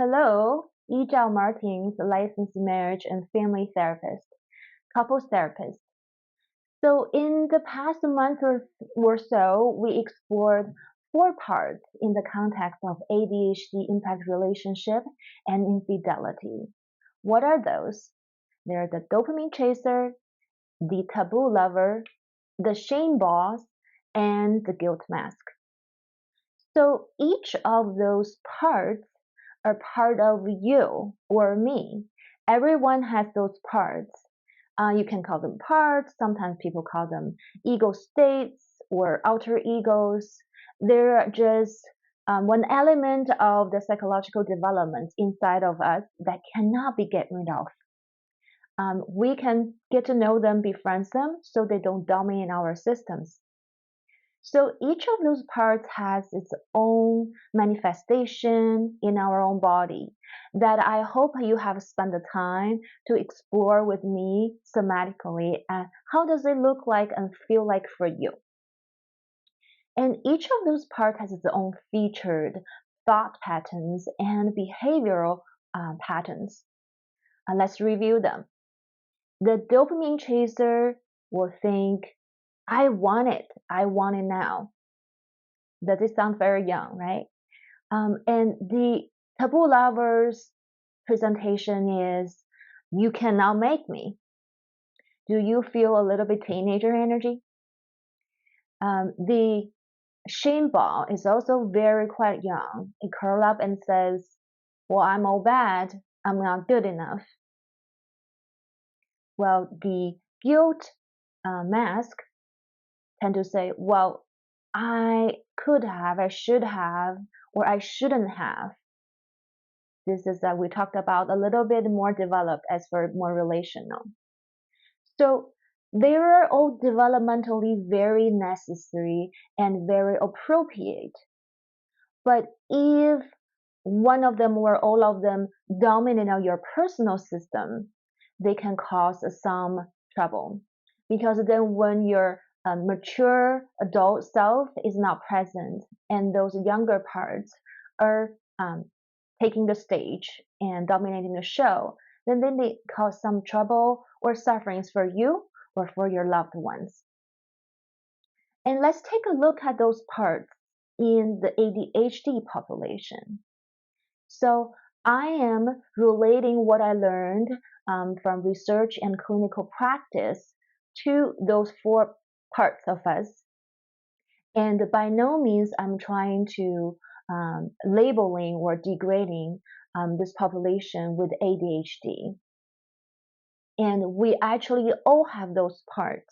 Hello, Yizhao Martins, licensed marriage and family therapist, couples therapist. So in the past month or so, we explored four parts in the context of ADHD impact relationship and infidelity. What are those? They're the dopamine chaser, the taboo lover, the shame boss, and the guilt mask. So each of those parts are part of you or me. Everyone has those parts. You can call them parts. Sometimes people call them ego states or alter egos. They're just one element of the psychological development inside of us that cannot be get rid of. We can get to know them, befriend them, so they don't dominate our systems. So each of those parts has its own manifestation in our own body that I hope you have spent the time to explore with me somatically and how does it look like and feel like for you. And each of those parts has its own featured thought patterns and behavioral patterns. Let's review them. The dopamine chaser will think, I want it now. Does it sound very young, right? And the taboo lovers presentation is, you cannot make me. Do you feel a little bit teenager energy? The shame ball is also very quite young. It curls up and says, well, I'm all bad. I'm not good enough. Well, the guilt mask tend to say, well, I could have, I should have, or I shouldn't have. This is that we talked about a little bit more developed as for more relational. So they are all developmentally very necessary and very appropriate. But if one of them or all of them dominate on your personal system, they can cause some trouble. Because then when your mature adult self is not present and those younger parts are taking the stage and dominating the show, then they may cause some trouble or sufferings for you or for your loved ones. And let's take a look at those parts in the ADHD population. So I am relating what I learned from research and clinical practice to those four parts of us. And by no means I'm trying to labeling or degrading this population with ADHD. And we actually all have those parts.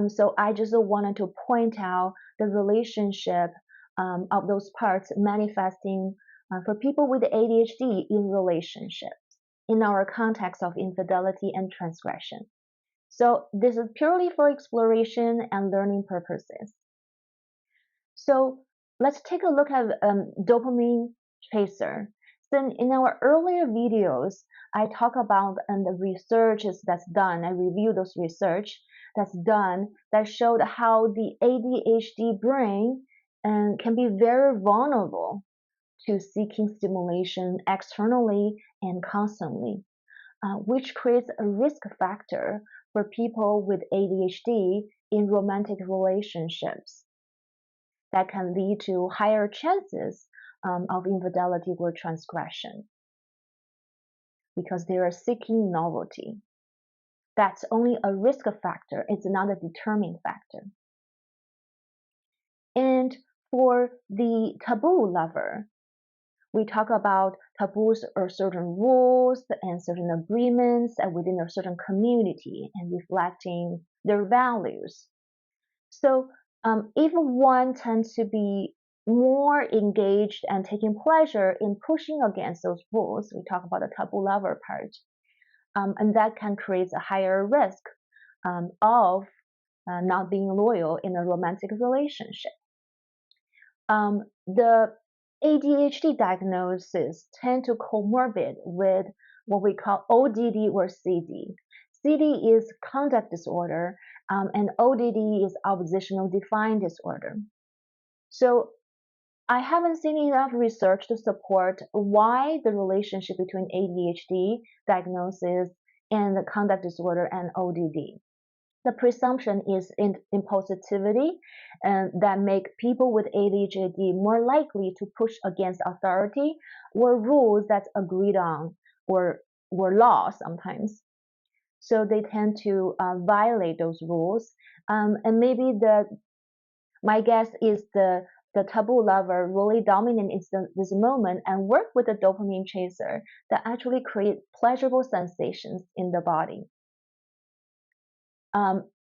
So I just wanted to point out the relationship of those parts manifesting for people with ADHD in relationships in our context of infidelity and transgression. So this is purely for exploration and learning purposes. So let's take a look at dopamine chaser. So in our earlier videos, I talk about the research that's done. I review those research that's done that showed how the ADHD brain can be very vulnerable to seeking stimulation externally and constantly, which creates a risk factor for people with ADHD in romantic relationships that can lead to higher chances of infidelity or transgression because they are seeking novelty. That's only a risk factor. It's not a determining factor. And for the taboo lover, we talk about taboos are certain rules and certain agreements within a certain community and reflecting their values. So if one tends to be more engaged and taking pleasure in pushing against those rules, we talk about the taboo lover part, and that can create a higher risk of not being loyal in a romantic relationship. The ADHD diagnosis tend to comorbid with what we call ODD or CD. CD is conduct disorder, and ODD is oppositional defiant disorder. So I haven't seen enough research to support why the relationship between ADHD diagnosis and the conduct disorder and ODD. The presumption is in impulsivity that make people with ADHD more likely to push against authority or rules that's agreed on or law sometimes. So they tend to violate those rules. And maybe my guess is the taboo lover really dominate this moment and work with the dopamine chaser that actually create pleasurable sensations in the body.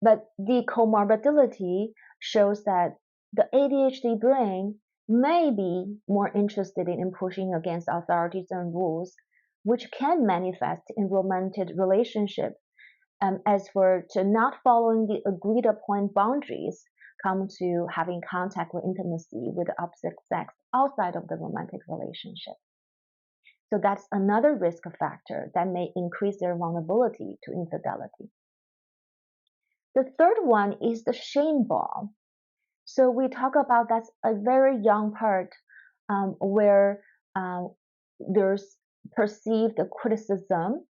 But the comorbidity shows that the ADHD brain may be more interested in pushing against authorities and rules, which can manifest in romantic relationships. As for to not following the agreed upon boundaries, come to having contact or intimacy with the opposite sex outside of the romantic relationship. So that's another risk factor that may increase their vulnerability to infidelity. The third one is the shame ball. So we talk about that's a very young part where there's perceived criticism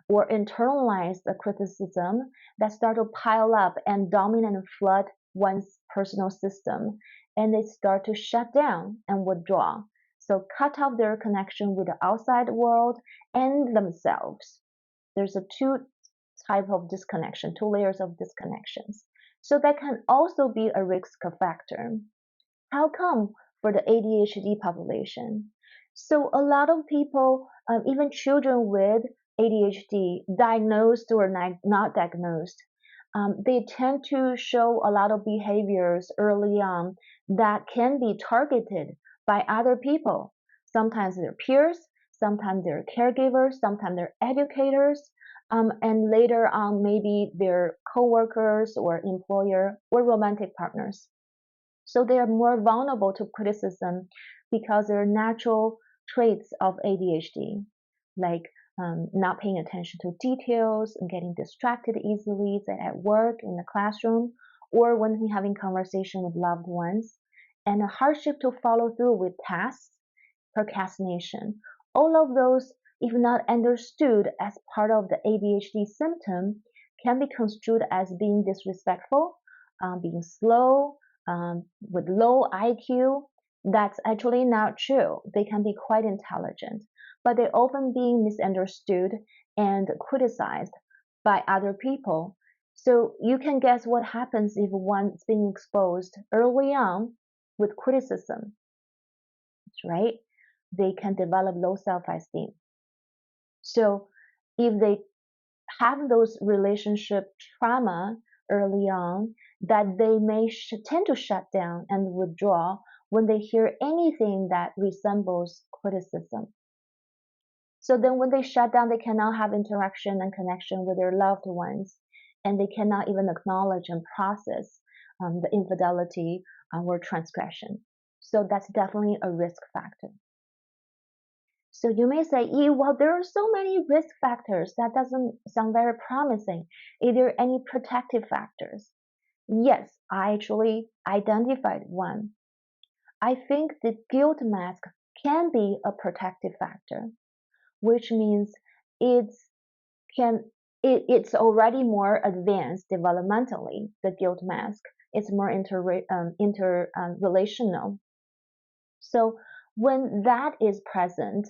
or internalized criticism that start to pile up and dominate and flood one's personal system, and they start to shut down and withdraw. So cut off their connection with the outside world and themselves. There's a two type of disconnection, two layers of disconnections. So that can also be a risk factor. How come for the ADHD population? So a lot of people, even children with ADHD, diagnosed or not diagnosed, they tend to show a lot of behaviors early on that can be targeted by other people. Sometimes they're peers, sometimes they're caregivers, sometimes they're educators, and later on maybe they're coworkers or employer or romantic partners. So they are more vulnerable to criticism because there are natural traits of ADHD, like not paying attention to details and getting distracted easily, say at work, in the classroom, or when having conversation with loved ones, and a hardship to follow through with tasks, procrastination. All of those, if not understood as part of the ADHD symptom, can be construed as being disrespectful, being slow, with low IQ. That's actually not true. They can be quite intelligent, but they're often being misunderstood and criticized by other people. So you can guess what happens if one's being exposed early on with criticism, right? They can develop low self-esteem. So if they have those relationship trauma early on, that they may tend to shut down and withdraw when they hear anything that resembles criticism. So then when they shut down, they cannot have interaction and connection with their loved ones, and they cannot even acknowledge and process the infidelity or transgression. So that's definitely a risk factor. So you may say, well, there are so many risk factors. That doesn't sound very promising. Are there any protective factors? Yes, I actually identified one. I think the guilt mask can be a protective factor, which means it's already more advanced developmentally. The guilt mask is more interrelational. So when that is present,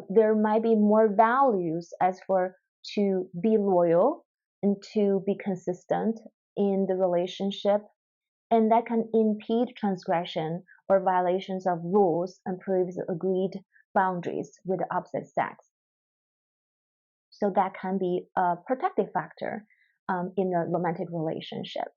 there might be more values as for to be loyal and to be consistent in the relationship, and that can impede transgression or violations of rules and previously agreed boundaries with the opposite sex. So that can be a protective factor in a romantic relationship.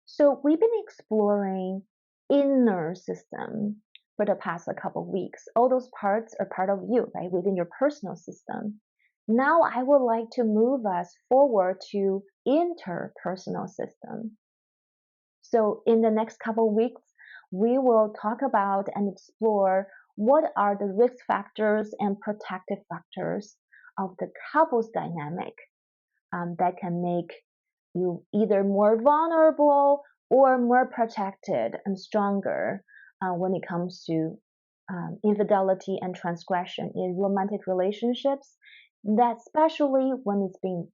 So we've been exploring inner system for the past couple of weeks. All those parts are part of you, right, within your personal system. Now I would like to move us forward to interpersonal system. So in the next couple of weeks, we will talk about and explore what are the risk factors and protective factors of the couple's dynamic that can make you either more vulnerable or more protected and stronger when it comes to infidelity and transgression in romantic relationships, that especially when it's being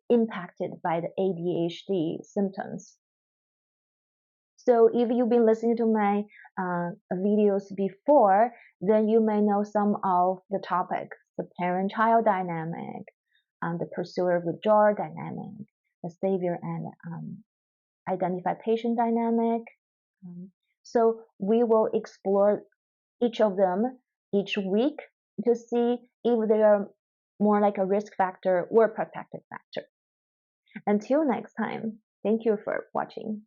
impacted by the ADHD symptoms. So if you've been listening to my videos before, then you may know some of the topics: the parent-child dynamic, the pursuer-withdrawer dynamic, the savior and identified patient dynamic. So we will explore each of them each week to see if they are more like a risk factor or protective factor. Until next time, thank you for watching.